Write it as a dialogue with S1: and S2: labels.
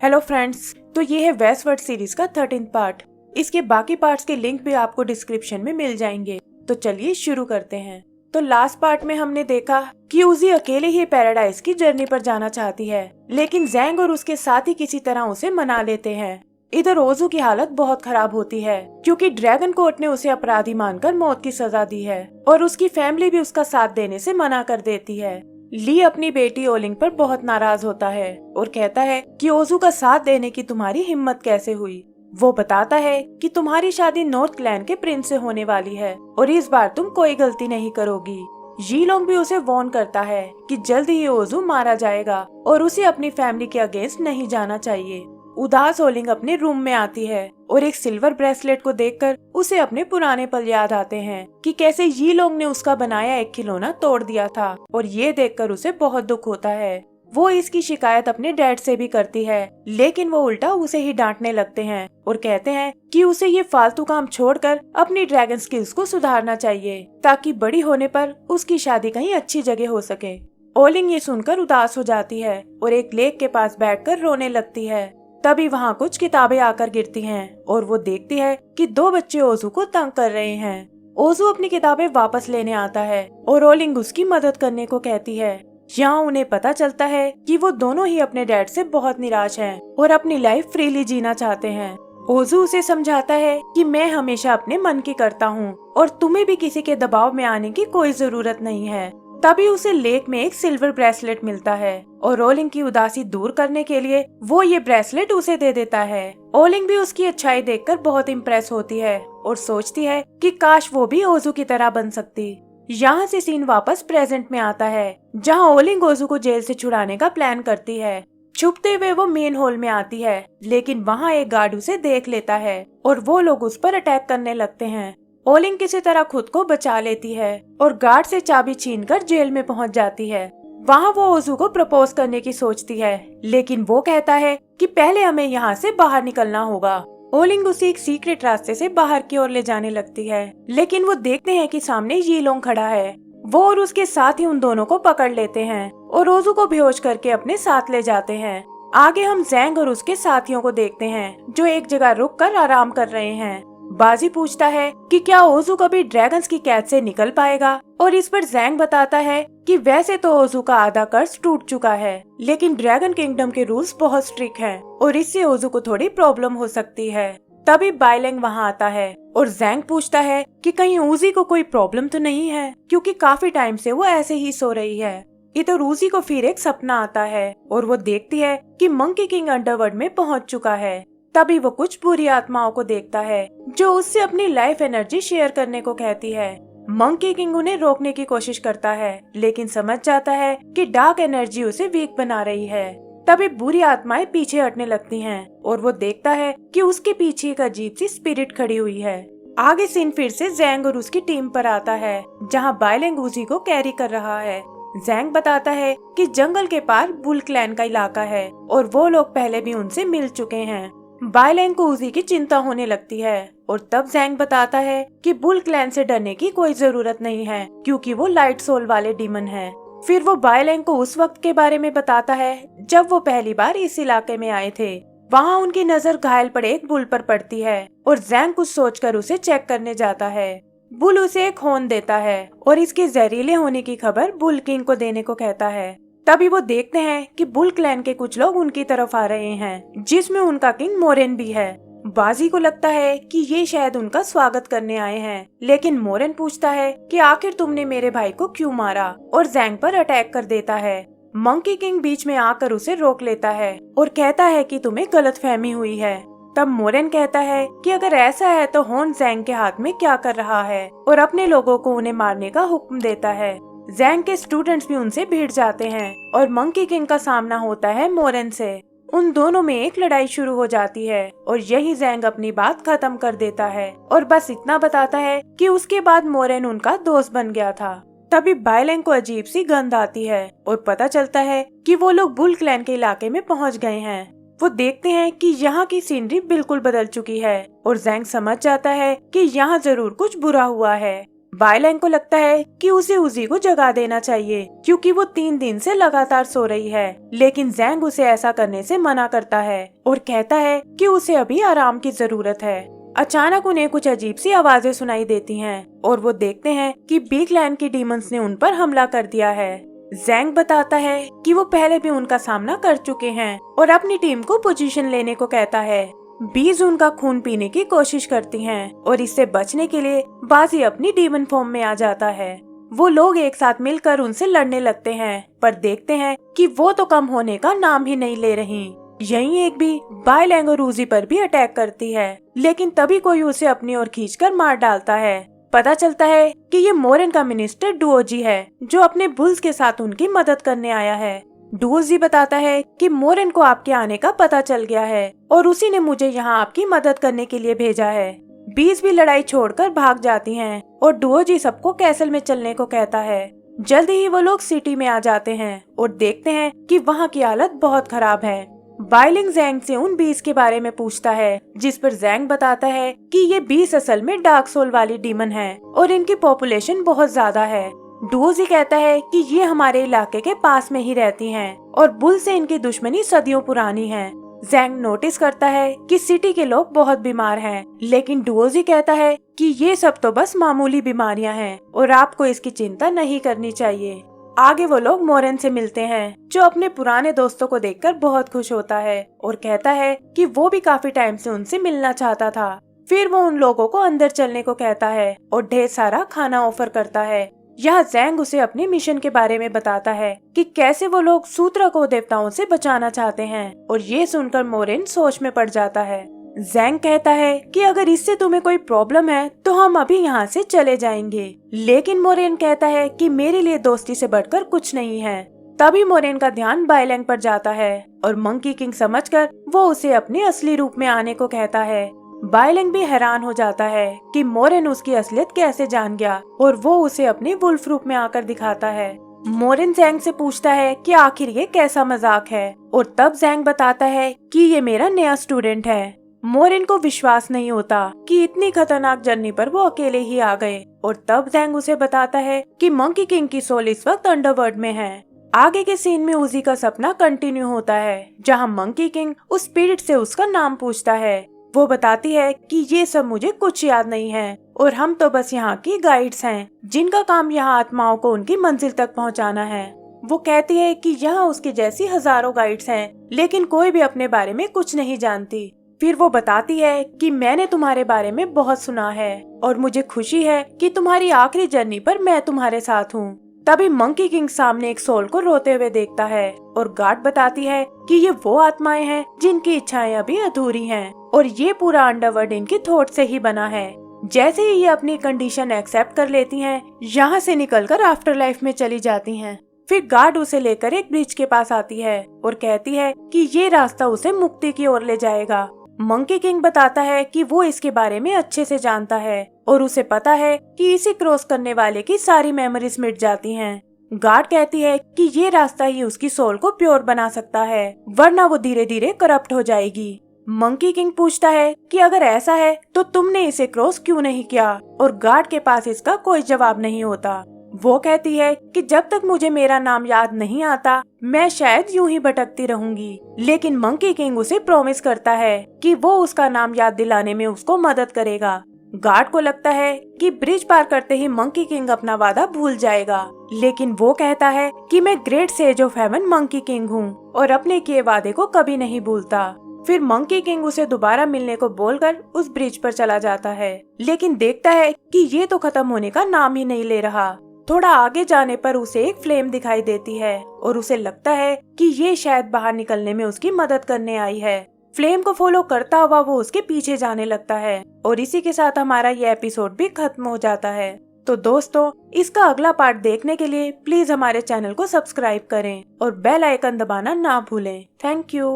S1: Hello friends, तो ये है वेस्टवर्ल्ड सीरीज का 13th पार्ट। इसके बाकी पार्ट्स के लिंक भी आपको डिस्क्रिप्शन में मिल जाएंगे। तो चलिए शुरू करते हैं। तो लास्ट पार्ट में हमने देखा कि उजी अकेले ही पैराडाइज की जर्नी पर जाना चाहती है, लेकिन जैंग और उसके साथी किसी तरह उसे मना लेते हैं। इधर ओजू की हालत बहुत खराब होती है क्योंकि ड्रैगन कोर्ट ने उसे अपराधी मानकर मौत की सजा दी है और उसकी फैमिली भी उसका साथ देने से मना कर देती है। ली अपनी बेटी ओलिंग पर बहुत नाराज होता है और कहता है कि ओजू का साथ देने की तुम्हारी हिम्मत कैसे हुई। वो बताता है कि तुम्हारी शादी नॉर्थ क्लैन के प्रिंस से होने वाली है और इस बार तुम कोई गलती नहीं करोगी। यीलोंग भी उसे वार्न करता है कि जल्दी ही ओजू मारा जाएगा और उसे अपनी फैमिली के अगेंस्ट नहीं जाना चाहिए। उदास ओलिंग अपने रूम में आती है और एक सिल्वर ब्रेसलेट को देखकर उसे अपने पुराने पल याद आते हैं कि कैसे यीलोंग ने उसका बनाया एक खिलौना तोड़ दिया था और ये देखकर उसे बहुत दुख होता है। वो इसकी शिकायत अपने डैड से भी करती है, लेकिन वो उल्टा उसे ही डांटने लगते हैं और कहते हैं कि उसे ये फालतू काम छोड़कर अपनी ड्रैगन स्किल्स को सुधारना चाहिए ताकि बड़ी होने पर उसकी शादी कहीं अच्छी जगह हो सके। ओलिंग ये सुनकर उदास हो जाती है और एक लेक के पास बैठकर रोने लगती है। तभी वहाँ कुछ किताबें आकर गिरती हैं और वो देखती है कि दो बच्चे ओजू को तंग कर रहे हैं। ओजू अपनी किताबें वापस लेने आता है और ओलिंग उसकी मदद करने को कहती है। यहाँ उन्हें पता चलता है कि वो दोनों ही अपने डैड से बहुत निराश हैं और अपनी लाइफ फ्रीली जीना चाहते हैं। ओजू उसे समझाता है कि मैं हमेशा अपने मन की करता हूँ और तुम्हें भी किसी के दबाव में आने की कोई जरूरत नहीं है। तभी उसे लेक में एक सिल्वर ब्रेसलेट मिलता है और ओलिंग की उदासी दूर करने के लिए वो ये ब्रेसलेट उसे दे देता है। ओलिंग भी उसकी अच्छाई देखकर बहुत इम्प्रेस होती है और सोचती है कि काश वो भी ओजू की तरह बन सकती। यहाँ से सीन वापस प्रेजेंट में आता है जहाँ ओलिंग ओजू को जेल से छुड़ाने का प्लान करती है। छुपते हुए वो मेन हॉल में आती है, लेकिन वहाँ एक गार्ड उसे देख लेता है और वो लोग उस पर अटैक करने लगते हैं। ओलिंग किसी तरह खुद को बचा लेती है और गार्ड से चाबी छीनकर जेल में पहुंच जाती है। वहां वो ओजू को प्रपोज करने की सोचती है, लेकिन वो कहता है कि पहले हमें यहाँ से बाहर निकलना होगा। ओलिंग उसे एक सीक्रेट रास्ते से बाहर की ओर ले जाने लगती है, लेकिन वो देखते हैं कि सामने यीलोंग खड़ा है। वो और उसके साथ ही उन दोनों को पकड़ लेते हैं और ओजू को बेहोश करके अपने साथ ले जाते हैं। आगे हम जैंग और उसके साथियों को देखते हैं जो एक जगह रुक कर आराम कर रहे हैं। बाजी पूछता है कि क्या ओजू कभी ड्रैगन्स की कैद से निकल पाएगा और इस पर जैंग बताता है कि वैसे तो ओजू का आधा कर्ज टूट चुका है, लेकिन ड्रैगन किंगडम के रूल्स बहुत स्ट्रिक्ट हैं और इससे ओजू को थोड़ी प्रॉब्लम हो सकती है। तभी बाइलेंग वहां आता है और जैंग पूछता है कि कहीं ओजी को कोई प्रॉब्लम तो नहीं है, क्योंकि काफी टाइम से वो ऐसे ही सो रही है। इधर ओजी को फिर एक सपना आता है और वो देखती है कि मंकी किंग अंडरवर्ल्ड में पहुंच चुका है। तभी वो कुछ बुरी आत्माओं को देखता है जो उससे अपनी लाइफ एनर्जी शेयर करने को कहती है। मंकी किंग उन्हें रोकने की कोशिश करता है, लेकिन समझ जाता है कि डार्क एनर्जी उसे वीक बना रही है। तभी बुरी आत्माएं पीछे हटने लगती हैं और वो देखता है कि उसके पीछे एक अजीब सी स्पिरिट खड़ी हुई है। आगे सीन फिर से जैंग और उसकी टीम पर आता है जहाँ बाइलेंग ओजी को कैरी कर रहा है। जैंग बताता है कि जंगल के पार बुल क्लैन का इलाका है और वो लोग पहले भी उनसे मिल चुके हैं। बाइलेंग को ओजी की चिंता होने लगती है और तब जैंग बताता है कि बुल क्लैन से डरने की कोई जरूरत नहीं है क्योंकि वो लाइट सोल वाले डीमन हैं। फिर वो बाइलेंग को उस वक्त के बारे में बताता है जब वो पहली बार इस इलाके में आए थे। वहाँ उनकी नजर घायल पड़े एक बुल पर पड़ती है और जैंग कुछ सोचकर उसे चेक करने जाता है। बुल उसे एक हॉर्न देता है और इसके जहरीले होने की खबर बुल किंग को देने को कहता है। तभी वो देखते हैं कि बुल क्लैन के कुछ लोग उनकी तरफ आ रहे हैं, जिसमें उनका किंग मोरेन भी है। बाजी को लगता है कि ये शायद उनका स्वागत करने आए हैं, लेकिन मोरेन पूछता है कि आखिर तुमने मेरे भाई को क्यों मारा और जैंग पर अटैक कर देता है। मंकी किंग बीच में आकर उसे रोक लेता है और कहता है कि तुम्हें गलतफहमी हुई है। तब मोरेन कहता है कि अगर ऐसा है तो हॉर्न जैंग के हाथ में क्या कर रहा है और अपने लोगों को उन्हें मारने का हुक्म देता है। जैंग के स्टूडेंट्स भी उनसे भिड़ जाते हैं और मंकी किंग का सामना होता है मोरेन से। उन दोनों में एक लड़ाई शुरू हो जाती है और यही जैंग अपनी बात खत्म कर देता है और बस इतना बताता है कि उसके बाद मोरेन उनका दोस्त बन गया था। तभी बाइलेंग को अजीब सी गंध आती है और पता चलता है कि वो लोग बुल क्लैन के इलाके में पहुंच गए हैं। वो देखते हैं कि यहाँ की सीनरी बिल्कुल बदल चुकी है और जैंग समझ जाता है कि यहाँ जरूर कुछ बुरा हुआ है। बायलैंग को लगता है कि उसे उजी को जगा देना चाहिए क्योंकि वो 3 दिन से लगातार सो रही है, लेकिन जैंग उसे ऐसा करने से मना करता है और कहता है कि उसे अभी आराम की जरूरत है। अचानक उन्हें कुछ अजीब सी आवाजें सुनाई देती हैं और वो देखते हैं कि बिग लैंड के डीमंस ने उन पर हमला कर दिया है। जैंग बताता है कि वो पहले भी उनका सामना कर चुके हैं और अपनी टीम को पोजीशन लेने को कहता है। बीज उनका खून पीने की कोशिश करती हैं और इससे बचने के लिए बाजी अपनी डीमन फॉर्म में आ जाता है। वो लोग एक साथ मिलकर उनसे लड़ने लगते हैं, पर देखते हैं कि वो तो कम होने का नाम ही नहीं ले रही। यहीं एक भी बायलैंग और उजी पर भी अटैक करती है, लेकिन तभी कोई उसे अपनी ओर खींचकर मार डालता है। पता चलता है कि ये मोरेन का मिनिस्टर डुओजी है, जो अपने बुल्स के साथ उनकी मदद करने आया है। डुओजी बताता है कि मोरेन को आपके आने का पता चल गया है और उसी ने मुझे यहाँ आपकी मदद करने के लिए भेजा है। बीज भी लड़ाई छोड़कर भाग जाती हैं और डुओजी सबको कैसल में चलने को कहता है। जल्दी ही वो लोग सिटी में आ जाते हैं और देखते हैं कि वहाँ की हालत बहुत खराब है। बायलिंग जैंग से उन बीज के बारे में पूछता है, जिस पर जैंग बताता है कि ये बीज असल में डार्क सोल वाली डीमन है और इनकी पॉपुलेशन बहुत ज्यादा है। डुओजी कहता है कि ये हमारे इलाके के पास में ही रहती हैं और बुल से इनकी दुश्मनी सदियों पुरानी है। जैंग नोटिस करता है कि सिटी के लोग बहुत बीमार हैं, लेकिन डुओजी कहता है कि ये सब तो बस मामूली बीमारियां हैं और आपको इसकी चिंता नहीं करनी चाहिए। आगे वो लोग मोरेन से मिलते हैं, जो अपने पुराने दोस्तों को देखकर बहुत खुश होता है और कहता है कि वो भी काफी टाइम से उनसे मिलना चाहता था। फिर वो उन लोगों को अंदर चलने को कहता है और ढेर सारा खाना ऑफर करता है। यहाँ जैंग उसे अपने मिशन के बारे में बताता है कि कैसे वो लोग सूत्रा को देवताओं से बचाना चाहते हैं, और ये सुनकर मोरेन सोच में पड़ जाता है। जैंग कहता है कि अगर इससे तुम्हें कोई प्रॉब्लम है तो हम अभी यहाँ से चले जाएंगे, लेकिन मोरेन कहता है कि मेरे लिए दोस्ती से बढ़कर कुछ नहीं है। तभी मोरेन का ध्यान बायलैंग पर जाता है और मंकी किंग समझकर वो उसे अपने असली रूप में आने को कहता है। बायलैंग भी हैरान हो जाता है कि मोरेन उसकी असलियत कैसे जान गया और वो उसे अपने वुल्फ रूप में आकर दिखाता है। मोरेन जैंग से पूछता है कि आखिर ये कैसा मजाक है, और तब जैंग बताता है कि ये मेरा नया स्टूडेंट है। मोरेन को विश्वास नहीं होता कि इतनी खतरनाक जर्नी पर वो अकेले ही आ गए, और तब जैंग उसे बताता है कि मंकी किंग की सोल इस वक्त अंडरवर्ल्ड में है। आगे के सीन में उजी का सपना कंटिन्यू होता है, जहाँ मंकी किंग उस स्पिरिट से उसका नाम पूछता है। वो बताती है कि ये सब मुझे कुछ याद नहीं है और हम तो बस यहाँ की गाइड्स हैं, जिनका काम यहाँ आत्माओं को उनकी मंजिल तक पहुँचाना है। वो कहती है कि यहाँ उसके जैसी हजारों गाइड्स हैं, लेकिन कोई भी अपने बारे में कुछ नहीं जानती। फिर वो बताती है कि मैंने तुम्हारे बारे में बहुत सुना है और मुझे खुशी है कि तुम्हारी आखिरी जर्नी पर मैं तुम्हारे साथ हूँ। तभी मंकी किंग सामने एक सोल को रोते हुए देखता है और गार्ड बताती है कि ये वो आत्माएं हैं जिनकी इच्छाएं अभी अधूरी हैं और ये पूरा अंडरवर्ल्ड इनकी थॉट से ही बना है। जैसे ही ये अपनी कंडीशन एक्सेप्ट कर लेती हैं, यहाँ से निकलकर आफ्टर लाइफ में चली जाती हैं। फिर गार्ड उसे लेकर एक ब्रिज के पास आती है और कहती है कि ये रास्ता उसे मुक्ति की ओर ले जाएगा। मंकी किंग बताता है कि वो इसके बारे में अच्छे से जानता है और उसे पता है कि इसे क्रॉस करने वाले की सारी मेमोरीज मिट जाती हैं। गार्ड कहती है कि ये रास्ता ही उसकी सोल को प्योर बना सकता है, वरना वो धीरे धीरे करप्ट हो जाएगी। मंकी किंग पूछता है कि अगर ऐसा है तो तुमने इसे क्रॉस क्यों नहीं किया, और गार्ड के पास इसका कोई जवाब नहीं होता। वो कहती है कि जब तक मुझे मेरा नाम याद नहीं आता मैं शायद यूं ही भटकती रहूंगी, लेकिन मंकी किंग उसे प्रॉमिस करता है कि वो उसका नाम याद दिलाने में उसको मदद करेगा। गार्ड को लगता है कि ब्रिज पार करते ही मंकी किंग अपना वादा भूल जाएगा, लेकिन वो कहता है कि मैं great sage of haven monkey king हूँ और अपने किए वादे को कभी नहीं भूलता। फिर मंकी किंग उसे दोबारा मिलने को बोलकर उस ब्रिज पर चला जाता है, लेकिन देखता है कि ये तो खत्म होने का नाम ही नहीं ले रहा। थोड़ा आगे जाने पर उसे एक फ्लेम दिखाई देती है और उसे लगता है कि ये शायद बाहर निकलने में उसकी मदद करने आई है। फ्लेम को फॉलो करता हुआ वो उसके पीछे जाने लगता है और इसी के साथ हमारा ये एपिसोड भी खत्म हो जाता है। तो दोस्तों, इसका अगला पार्ट देखने के लिए प्लीज हमारे चैनल को सब्सक्राइब करें और बेल आइकन दबाना ना भूलें। Thank you.